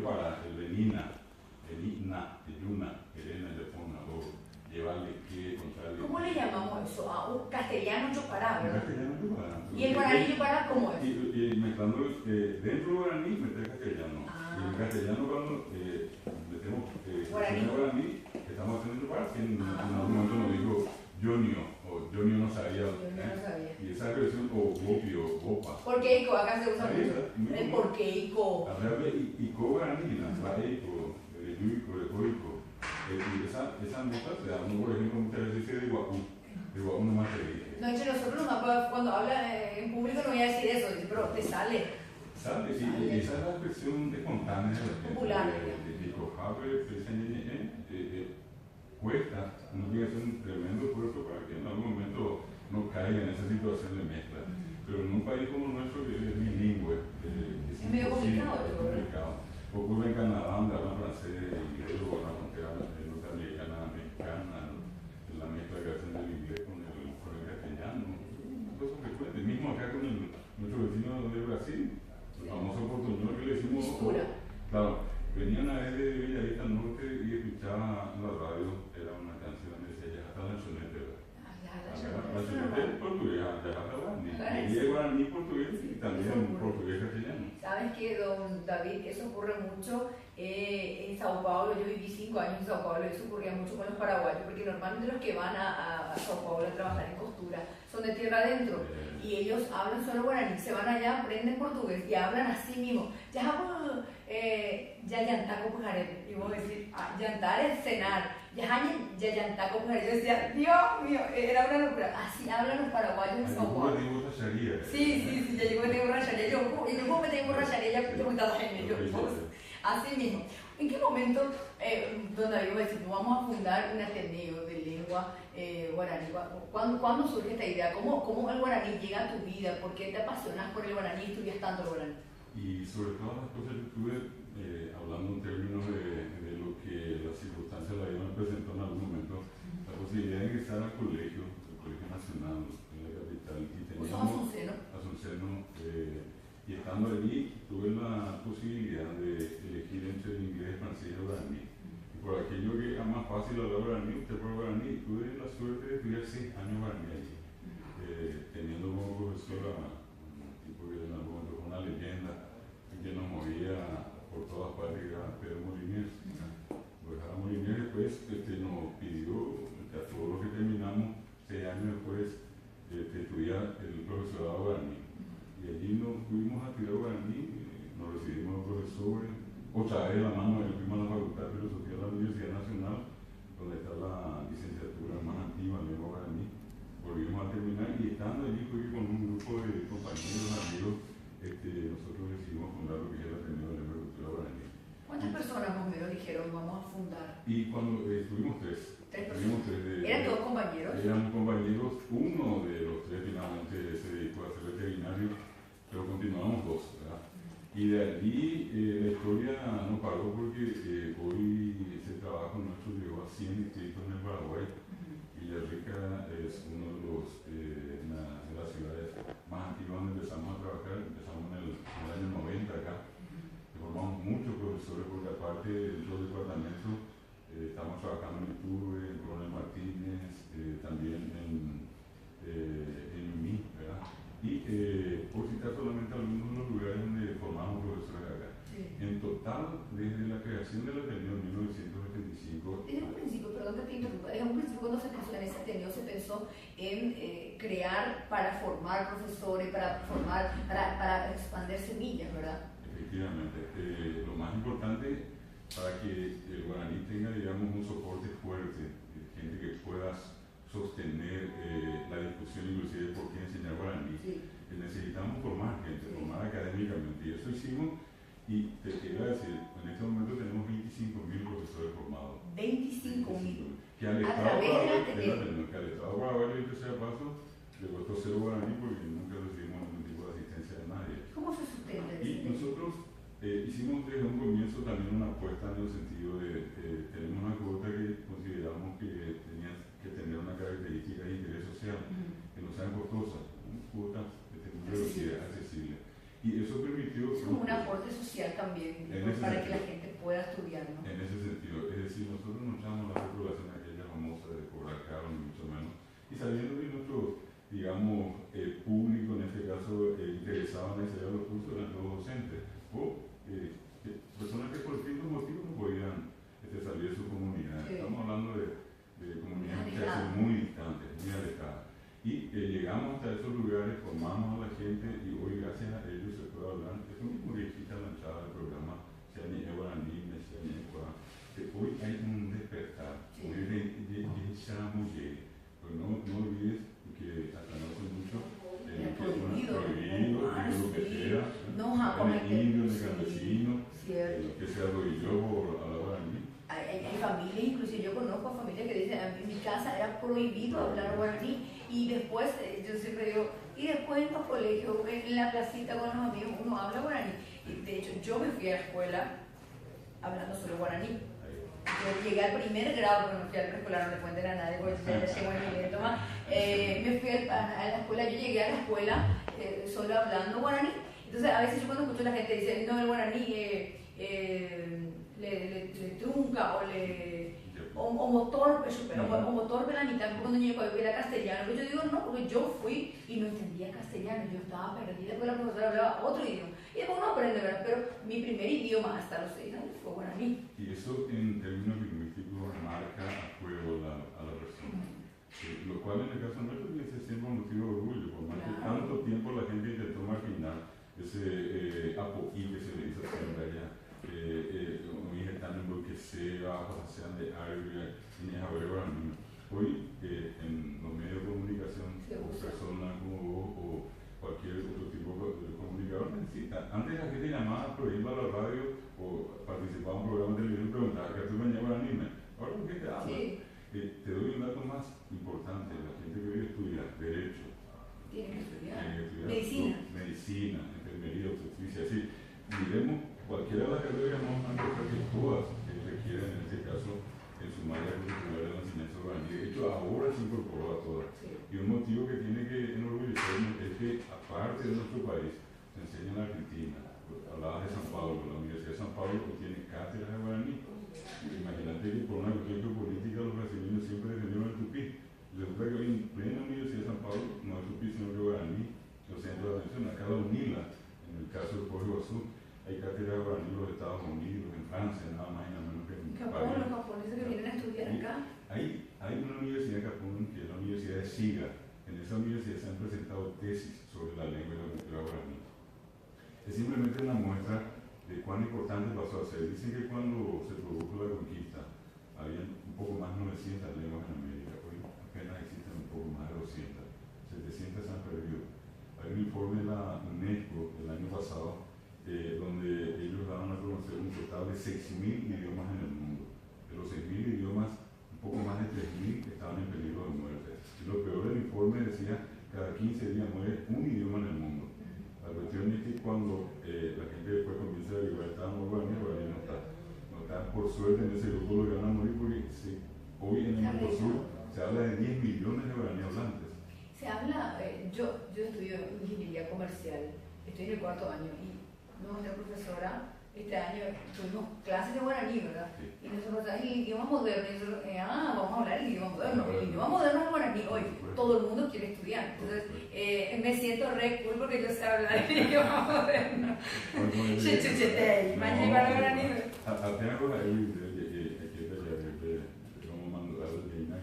para el Benina, el Ina, el Yuna, el Ena, el Fona, o llevarle que, contarle. ¿Cómo le llamamos eso? A un castellano chocará, ¿verdad? Castellano chocará. ¿Y el guaraní chocará cómo es? Y mezclando dentro del guaraní meter castellano. Y el castellano cuando metemos guaraní, estamos haciendo chocará, que en algún momento nos dijo Jonio, o Jonio no sabía. Y esa versión, o Gopio, Gopa. Porqueico, acá se usa mucho. El porqueico. Hablar de Ico guaraní, la Eico, el Yuico, el Coico. Y esa nota se da, por ejemplo, muchas veces dice de Guapú nomás te dije. No, entre nosotros nomás, cuando habla en público no voy a decir eso, pero te sale. Sale, sí, y esa es la expresión espontánea de la gente. Popular. De Cojabe, cuesta, uno tiene que hacer un tremendo esfuerzo para que en algún momento no caiga en esa situación de mezcla. Pero en un país como el nuestro, que es bilingüe, es medio complicado. Ocurre en Canadá, donde hablan francés, inglés, o en la frontera norteamericana, mexicana, en la mezcla que hacen del inglés con el castellano. Cosas frecuentes. Mismo acá con nuestro vecino de Brasil, el famoso portuñol que le decimos. Claro, venía una vez de Bellavista al Norte y escuchaba en la radio, era una canción que decía, ya está la chonete. La chonete es portuguesa, ya está guaraní. Y es guaraní portugués y también portugués castellano. ¿Sabes qué, don David? Eso ocurre mucho en Sao Paulo. Yo viví 5 años en Sao Paulo y eso ocurría mucho con los paraguayos, porque normalmente los que van a Sao Paulo a trabajar en costura son de tierra adentro y ellos hablan solo guaraní, se van allá, aprenden portugués y hablan así mismo. Ya yantaco pujaré, y vos decís, yantar es cenar, ya yantaco pujaré. Yo decía, Dios mío, era una locura. Así hablan los paraguayos en Sao Paulo. Sí, ya llegó a tener borracharía. Yo como me tengo borracharía, ya te gustaba en ellos. Así mismo. ¿En qué momento, don David, iba a decir, vamos a fundar un ateneo de lengua guaraní? ¿Cuándo surge esta idea? ¿Cómo el guaraní llega a tu vida? ¿Por qué te apasionas por el guaraní y estudias tanto el guaraní? Y sobre todas las cosas yo estuve hablando en términos de lo que las circunstancias de la vida me presentó en algún momento, la posibilidad de ingresar al colegio nacional en la capital. Y teníamos Asunceno, y estando allí tuve la posibilidad de elegir entre el inglés, francés y el guaraní. Y por aquello que era más fácil hablar guaraní, usted por guaraní, tuve la suerte de estudiar 6 años guaraní allí, teniendo como profesor un tipo que en algún momento fue una leyenda, que nos movía por todas partes, que era Pedro Moliniers. Pues a Moliniers después nos pidió, a todos los que terminamos 6 años después, estudiar el profesorado guaraní. Y allí nos fuimos a estudiar guaraní, nos recibimos profesores, otra vez la mano del fuimos a la Facultad de Filosofía de la Universidad Nacional, donde está la licenciatura más antigua en lengua guaraní. Volvimos a terminar y estando allí fue con un grupo de compañeros, amigos, nosotros decidimos fundar lo que era el Ateneo de Lengua y Cultura Guaraní. ¿Cuántas personas más o menos dijeron vamos a fundar? Y cuando estuvimos 3. ¿Eran todos compañeros? Éramos compañeros, uno de los 3 finalmente se dedicó a ser veterinario, pero continuamos 2, ¿verdad? Y de allí la historia no paró porque hoy ese trabajo nuestro llegó a 100 distritos en el Paraguay. Villarrica es uno de las ciudades más antiguas donde empezamos a trabajar. Empezamos en el año 90 acá. Formamos muchos profesores porque aparte de los departamentos estamos trabajando en Iturbe, en Coronel Martínez, también en UNI, ¿verdad? Y por citar solamente algunos de los lugares donde formamos profesores acá. Sí. En total, desde la creación del Ateneo en 1975... Desde un principio, perdón que te interrumpa, desde un principio cuando se pensó en ese Ateneo se pensó en crear para formar profesores, para expandir semillas, ¿verdad? Efectivamente. Lo más importante para que el guaraní tenga, digamos, un soporte fuerte, gente que pueda sostener la discusión inclusive de por qué enseñar guaraní. Sí. Necesitamos formar gente, formar académicamente, y eso hicimos. Y te quiero decir, en este momento tenemos 25.000 profesores formados. 25.000. Que al Estado Paraguayo, el tercer paso, le costó 0 guaraní porque nunca recibimos ningún tipo de asistencia de nadie. ¿Cómo se sustenta? Y nosotros hicimos desde un comienzo también una apuesta en el sentido de tenemos una cuota que consideramos que tenía que tener una característica de interés social, que no sean costosas, cuotas de velocidad accesible. Y eso permitió... Es como un aporte social también, para que la gente estudiar, ¿no? En ese sentido, es decir, nosotros no echamos la regulación aquella famosa de cobrar caro, ni mucho menos, y sabiendo que nuestro, digamos, público, en este caso, interesado en acceder a los cursos, eran los docentes, o personas que por distintos motivos no podían salir de su comunidad. Sí. Estamos hablando de comunidades que son muy distantes, muy alejadas. Y llegamos hasta esos lugares, formamos a la gente y hoy gracias a ellos se puede hablar. Es lo mismo que existe la entrada del programa, sea ni Guaraní, sea ni Ecuador. Hoy hay un despertar, hoy de esa mujer. Pero no olvides que hasta no hace mucho prohibido, lo que sea, no, jamás, el indio, el campesino, que se arrodilló a la guaraní. Hay familias, inclusive yo conozco familias que dicen, en mi casa era prohibido hablar guaraní, y después, yo siempre digo, y después en los colegios, en la placita con los amigos, uno habla guaraní. Y de hecho, yo me fui a la escuela hablando solo guaraní. Yo llegué al primer grado, pero no fui al preescolar, no le cuenten a nadie, porque ya llego en mi idioma. Me fui a la escuela, yo llegué a la escuela solo hablando guaraní. Entonces, a veces yo cuando escucho a la gente dice, no, el guaraní le trunca o motor, o motor la mitad, cuando yo era castellano. Pero yo digo, no, porque yo fui y no entendía castellano, yo estaba perdida porque la profesora hablaba otro idioma. Y después uno aprende, ¿verdad? Pero mi primer idioma hasta los 6 años fue guaraní. Y eso en términos lingüísticos marca a fuego a la persona. Lo cual en el caso nuestro es siempre un motivo de orgullo, por más que tanto tiempo la gente intentó marginar ese apoquí que se le hizo siempre allá. Están en que sea, sean de Arbia, ni a guaraní. Hoy en los medios de comunicación, personas como vos o cualquier otro tipo de comunicador necesita. Antes la gente llamaba, por ejemplo, a la radio o participaba en un programa de televisión y preguntaba, ¿qué tú me llamas guaraní? Ahora la gente habla. Sí. Te doy un dato más importante, la gente que hoy estudia Derecho, tiene que estudiar medicina, enfermería, obstetricia, así, miremos cualquiera de las carreras que todas requieren en este caso en su malla curricular de la enseñanza guaraní. De hecho, ahora se incorporó a todas. Sí. Y un motivo que tiene que enorgullecernos es que, aparte de nuestro país, se enseña en la Argentina. Hablabas de San Pablo, la Universidad de San Pablo tiene cátedras de guaraní. Imagínate que por una cuestión geopolítica los brasileños siempre defendieron el tupí. Resulta que hoy en plena Universidad de San Pablo no es tupí, sino que guaraní, los centros de atención, acá la UNILA, en el caso del Pueblo Azul. Hay cátedras de guaraní en los Estados Unidos, en Francia, nada más y nada menos que en Japón, los japoneses que vienen a estudiar acá. Hay una universidad en Japón que es la Universidad de Shiga. En esa universidad se han presentado tesis sobre la lengua y la cultura guaraní. Es simplemente una muestra de cuán importante pasó a ser. Dicen que cuando se produjo la conquista había un poco más de 900 lenguas en América. Hoy apenas existen un poco más de 200. 700 se han perdido. Hay un informe de la UNESCO del año pasado donde ellos daban a conocer un total de 6.000 idiomas en el mundo. De los 6.000 idiomas, un poco más de 3.000 estaban en peligro de muerte. Y lo peor del informe decía, cada 15 días muere un idioma en el mundo. La cuestión es que cuando la gente después comienza a averiguar, está muy bueno, no está por suerte en ese grupo lo que van a morir porque hoy en el Mercosur se habla de 10 millones de guaraní hablantes. Se habla, yo estudio ingeniería comercial, estoy en el 4º año y nuestra profesora este año tuvimos clases de guaraní, ¿verdad? Sí. Y nosotros el idioma moderno, y nosotros, vamos a hablar el idioma moderno. El idioma moderno es guaraní hoy, todo el mundo quiere estudiar. Entonces, me siento re cool porque yo sé hablar el idioma moderno. Chuchuchetei, mañana igual a guaraní. Apenas con la como mandar el Reina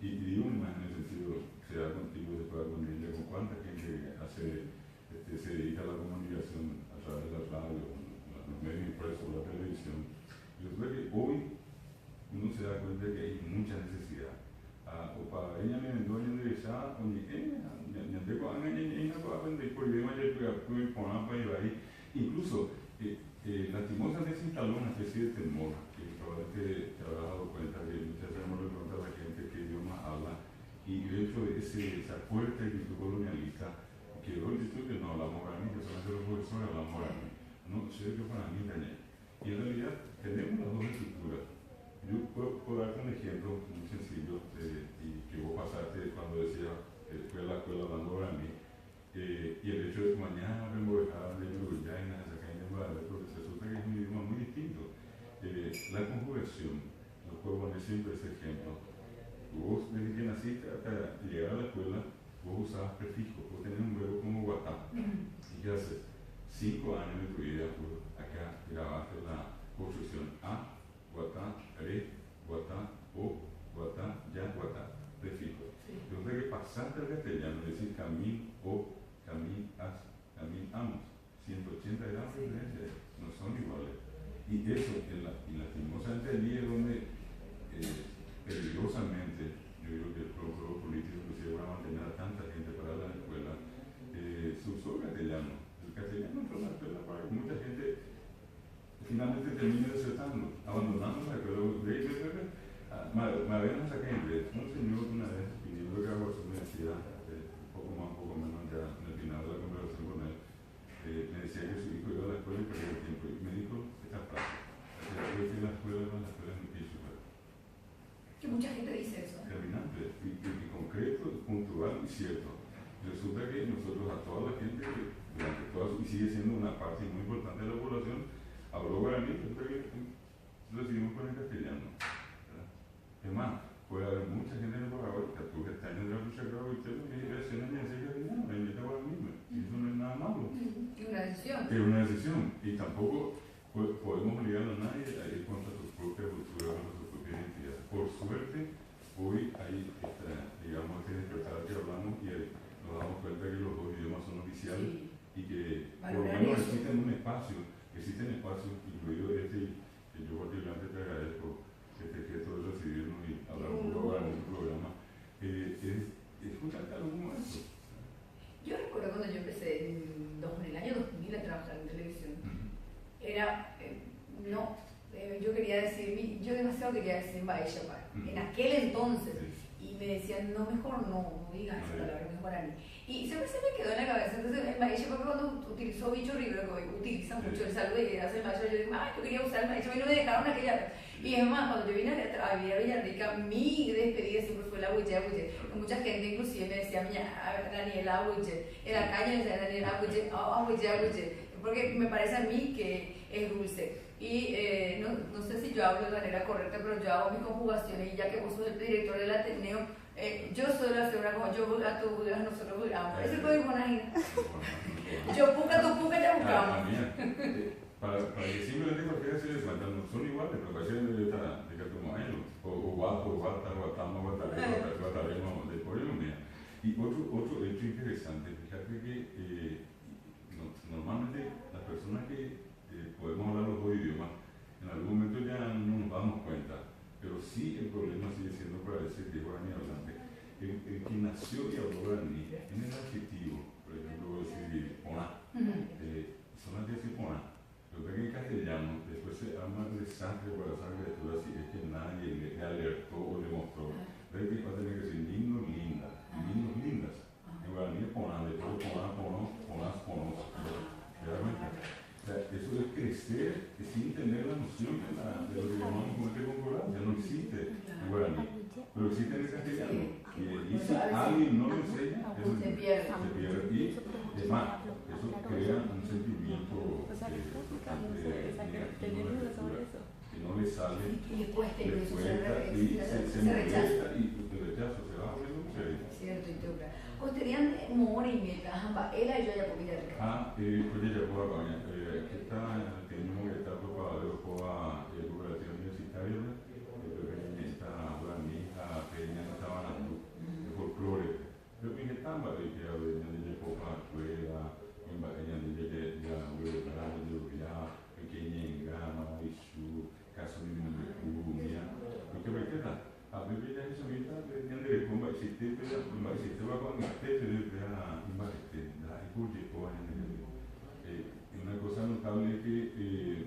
y y digo más en el sentido, se da contigo, se pueda con ella, con cuánta gente se dedica a la comunicación a través de la radio, los medios impresos, la televisión. Yo creo que hoy uno se da cuenta que hay mucha necesidad. O para ella me vendó en enderezada, incluso lastimosamente se instaló una especie de temor, que probablemente te habrás dado cuenta que muchas veces no le pregunta a la gente qué idioma habla, y el hecho de esa fuerte actitud colonialista quedó el dicho que no hablamos guaraní, que solamente los profesores hablamos guaraní. No, sé que para mí también. Y en realidad tenemos las dos estructuras. Yo puedo darte un ejemplo muy sencillo y que vos pasaste cuando decías que fui a la escuela hablando guaraní. siempre ese ejemplo. Vos, desde que naciste hasta llegar a la escuela, vos usabas prefijos, vos tenés un verbo como guatá. ¿Y qué haces? 5 años de tu vida, pues, acá grabaste la construcción a, guatá, re, guatá, o, guatá, ya, guatá, prefijos. Entonces que pasaste al castellano, es decir, camín, o, camín, as, camín, amos. 180 grados de diferencia, no son iguales. Y eso, y lastimosamente allí es donde peligrosamente, yo digo que el juego político inclusive va a mantener a tanta gente para la escuela, se usó el castellano. El castellano entró en la escuela para que mucha gente finalmente termine desertando, abandonando la escuela. Me habían sacado inglés. Un señor una vez pidiendo que haga su universidad, un poco más, un poco menos ya en el final de la conversación con él, me decía que su hijo iba a la escuela y perdía el tiempo. Y me dijo esta frase: la escuela no es la escuela en mi piso. Que mucha gente dice eso. Terminante, y concreto, puntual y cierto. Resulta que nosotros, a toda la gente que durante toda y sigue siendo una parte muy importante de la población, habló guaraní, siempre lo seguimos con el castellano. ¿Verdad? Es más, puede haber mucha gente en el Paraguay que tuvo este año de la lucha grave y tiene generaciones de decir castellano, la invita guaraní, y eso no es nada malo. Es una decisión. Es una decisión, y tampoco podemos obligar a nadie a ir contra su propia cultura, contra su propia identidad. Por suerte, hoy hay digamos, este despertar que hablamos y nos damos cuenta que los dos idiomas son oficiales y que por lo menos existen espacios, incluido este, que yo particularmente te agradezco este gesto de recibirnos y hablar un poco ahora en el programa, es justamente algo como esto. Yo recuerdo cuando yo empecé en el año 2000 a trabajar en televisión, era, yo quería decir, yo demasiado quería decir Baeshapar, en aquel entonces, y me decían, no, mejor no digas esa palabra, mejor a mí. Y siempre se me quedó en la cabeza. Entonces, el Baeshapar, cuando utilizó Bicho Rivero, que utiliza mucho el saludo y hace el Baeshapar, yo dije, yo quería usar el Baeshapar y no me dejaron aquella vez. Y es más, cuando yo vine a Villarrica, mi despedida siempre fue la Huille. Mucha gente inclusive me decía, Daniela Huille, en la calle me decía Daniela Huille, porque me parece a mí que es dulce. Y no sé si yo hablo de manera correcta, pero yo hago mis conjugaciones, y ya que vos sos el director del Ateneo, yo soy la señora como yo vulga, tú vulgas, nosotros vulgamos. Ese código Monagina. Yo puca, tú puca, ya buscamos. Para que simplemente cualquiera se les cuenta, no son iguales, pero cualquiera de como ellos, o guapo, guata, guatamo, guataremo, de pollo, mía. Y otro hecho interesante, fíjate que normalmente las personas que podemos hablar los dos idiomas, en algún momento ya no nos damos cuenta, pero sí el problema sigue siendo para ese que es guaraní hablante. El que nació y habló guaraní, en el adjetivo, por ejemplo, decir poná, son las 10 y poná. Lo que en castellano, después se arma el desastre para usar criaturas si es que nadie le alertó o le mostró. Ve que va a tener que decir lindos, lindas, lindos, lindas. En guaraní es poná, después poná, ponos, ponás, ponos. ¿Te das cuenta? O sea, eso es crecer sin tener la noción de lo que llamamos como concordancia. No existe en guaraní, pero existe en el castellano. Y si alguien no lo enseña, eso se pierde. Y es más, eso crea un sentimiento que no le sale, le cuesta y se molesta y el rechazo se va poniendo serio. Cierto, y toca. Costerían humor y meta, él y yo ya por Villarrica. Oye, ya por acá, que está, tenemos que estar preparados para la cooperación universitaria, está la hija pequeña estaba en el folclore. Pero que están, que hablan de poca escuela, en Bahía de ya pequeña en gama, isu, caso de Curumia, porque verdad, a veces ya eso ahorita de cómo existe, va con este de la imagen, la una cosa notable es que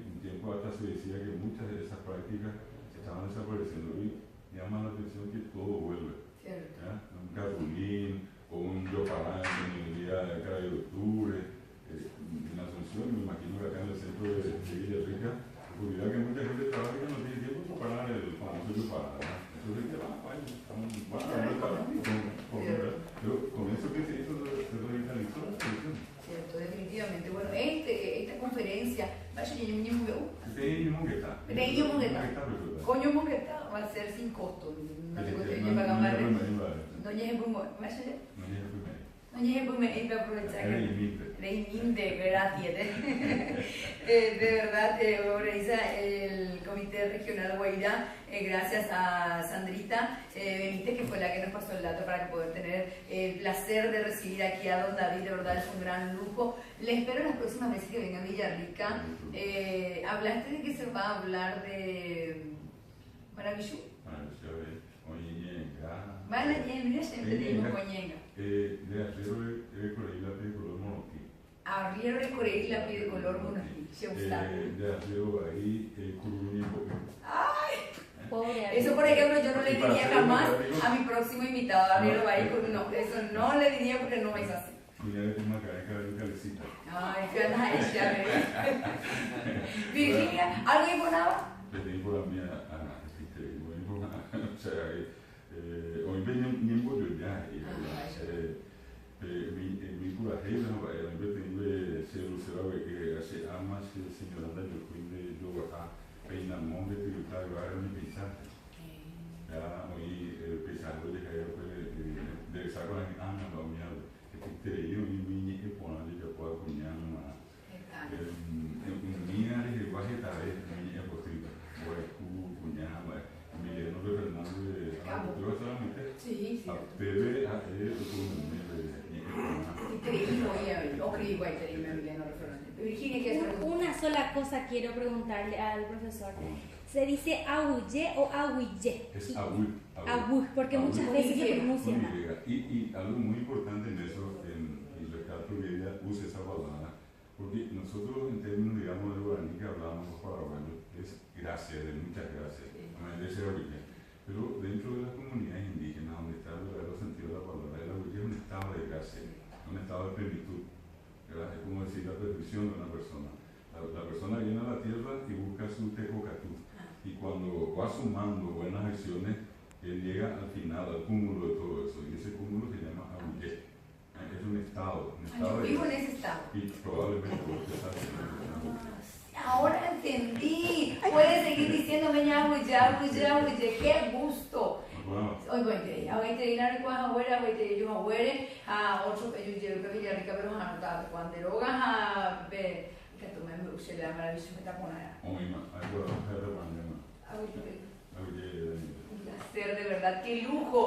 un tiempo hasta se decía que muchas de esas prácticas estaban desapareciendo y llama la atención que todo vuelve. Un gasolín o un yoparán en el día de acá de octubre. En la Asunción, me imagino que acá en el centro de Villarrica, ocurrirá que mucha gente trabaja y no tiene tiempo para parar el famoso yoparán. Entonces, pero con eso que se hizo, se revitalizó la televisión. Cierto, definitivamente. Bueno, esta conferencia, vaya, Coño Mongueta, va a ser sin costo. No te cuesta yo pagar más. No llegues por no llegues por me iba a aprovechar. Gracias. De verdad, organiza el Comité Regional Guairá, gracias a Sandrita Benítez, que fue la que nos pasó el dato para poder tener el placer de recibir aquí a don David. De verdad es un gran lujo. Le espero las próximas veces que venga a Villarrica. Hablaste de que se va a hablar de Maravillú. Vale, mira, siempre digo coñenga. De arriero de Corea y la piel de color monoquí. Se gusta. De arriero ahí, ¡ay! Pobre. Eso, por ejemplo, yo no le diría jamás a mi próximo invitado, arriero ahí, no, eso no le diría porque no es así. Mira, es una calecita. Ay, qué anda ella, Virginia, ¿algo imponaba? Le digo la mía, o sea, hoy vengo yo ya, mi coraje, eu tenho se ama se senhora da eu cuide do aí na mão de tributar agora me pensar já hoje pensar hoje que eu de saco na ama da minha que teria mini e pona de eu posso cunhar uma minha linguagem tá aí mini é possível vai cunhar mas me não vejo nada de eu solamente sí debe a Una sola cosa quiero preguntarle al profesor. ¿Se dice ahuye o ahuye? Es ahuy. Ahuy, porque muchas veces se pronuncia mal. Y algo muy importante en eso, en el recato que ella usa esa palabra, porque nosotros en términos, digamos, de guaraní que hablamos los paraguayos, es gracias, de muchas gracias, de ese origen. Pero dentro de las comunidades indígenas, donde está el verdadero sentido de la palabra, el ahuye es un estado de gracia, un estado de plenitud. Es como decir la perfección de una persona. La persona viene a la tierra y busca su tecocatú. Y cuando va sumando buenas acciones, él llega al final, al cúmulo de todo eso. Y ese cúmulo se llama ahuye. Es un estado. Yo vivo en ese estado. Y probablemente porque ahora entendí. Puedes seguir diciéndome ahuye. ¡Qué gusto! Hoy voy a entrenar con abuela, voy a tener yo abuela, a otro que yo llevo que Villarrica, pero a notar cuando drogas a ver que tomé me usé la maravillosa que está con ella. Un placer de verdad, qué lujo.